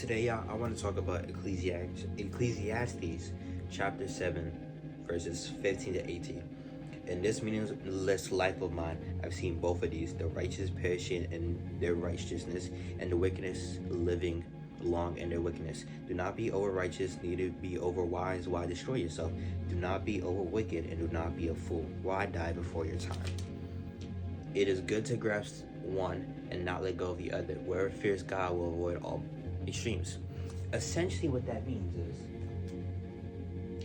Today, I want to talk about Ecclesiastes chapter 7, verses 15 to 18. In this meaningless life of mine, I've seen both of these, the righteous perishing in their righteousness, and the wickedness living long in their wickedness. Do not be over righteous, neither be over wise. Why destroy yourself? Do not be over wicked, and do not be a fool. Why die before your time? It is good to grasp one and not let go of the other. Whoever fears God will avoid all extremes. Essentially, what that means is,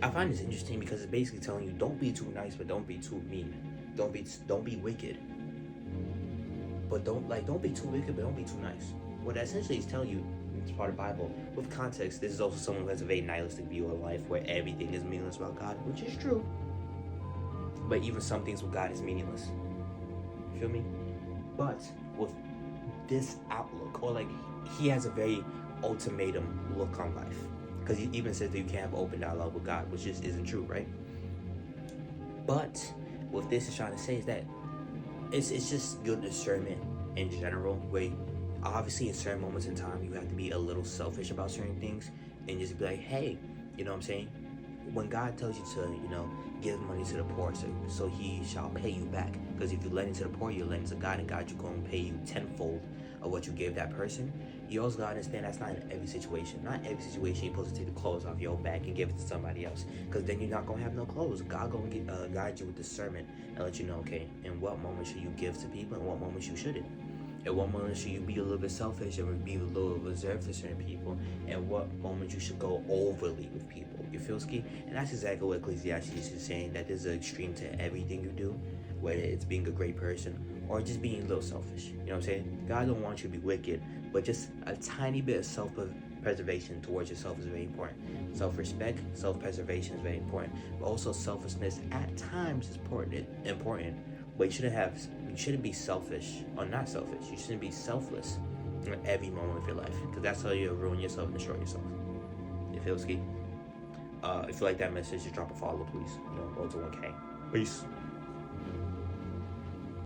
I find this interesting because it's basically telling you don't be too nice, but don't be too mean. Don't be wicked, but don't be too wicked, but don't be too nice. What that essentially is telling you, it's part of the Bible. With context, this is also someone who has a very nihilistic view of life, where everything is meaningless about God, which is true. But even some things with God is meaningless. You feel me? But with this outlook, or he has a very ultimatum look on life, because he even says that you can't have open dialogue with God, which just isn't true, right? But what this is trying to say is that it's just good discernment in general, where obviously in certain moments in time you have to be a little selfish about certain things and just be like, hey, you know what I'm saying? When God tells you to, give money to the poor, so he shall pay you back. Because if you lend into the poor, you're lending to God, and God, you're going to pay you tenfold of what you gave that person. You also got to understand that's not in every situation. Not every situation you're supposed to take the clothes off your back and give it to somebody else, because then you're not going to have no clothes. God going to guide you with discernment and let you know, okay, in what moment should you give to people and what moments you shouldn't. At what moment should you be a little bit selfish and be a little reserved to certain people, and what moment you should go overly with people. You feel ski? And that's exactly what Ecclesiastes is saying, that there's an extreme to everything you do, whether it's being a great person or just being a little selfish. You know what I'm saying? God don't want you to be wicked, but just a tiny bit of self-preservation towards yourself is very important. Self-respect, self-preservation is very important, but also selflessness at times is important. But you shouldn't be selfish or not selfish. You shouldn't be selfless in every moment of your life, because that's how you'll ruin yourself and destroy yourself. You feel ski? If you like that message, just drop a follow, please. Go to 1K. Peace.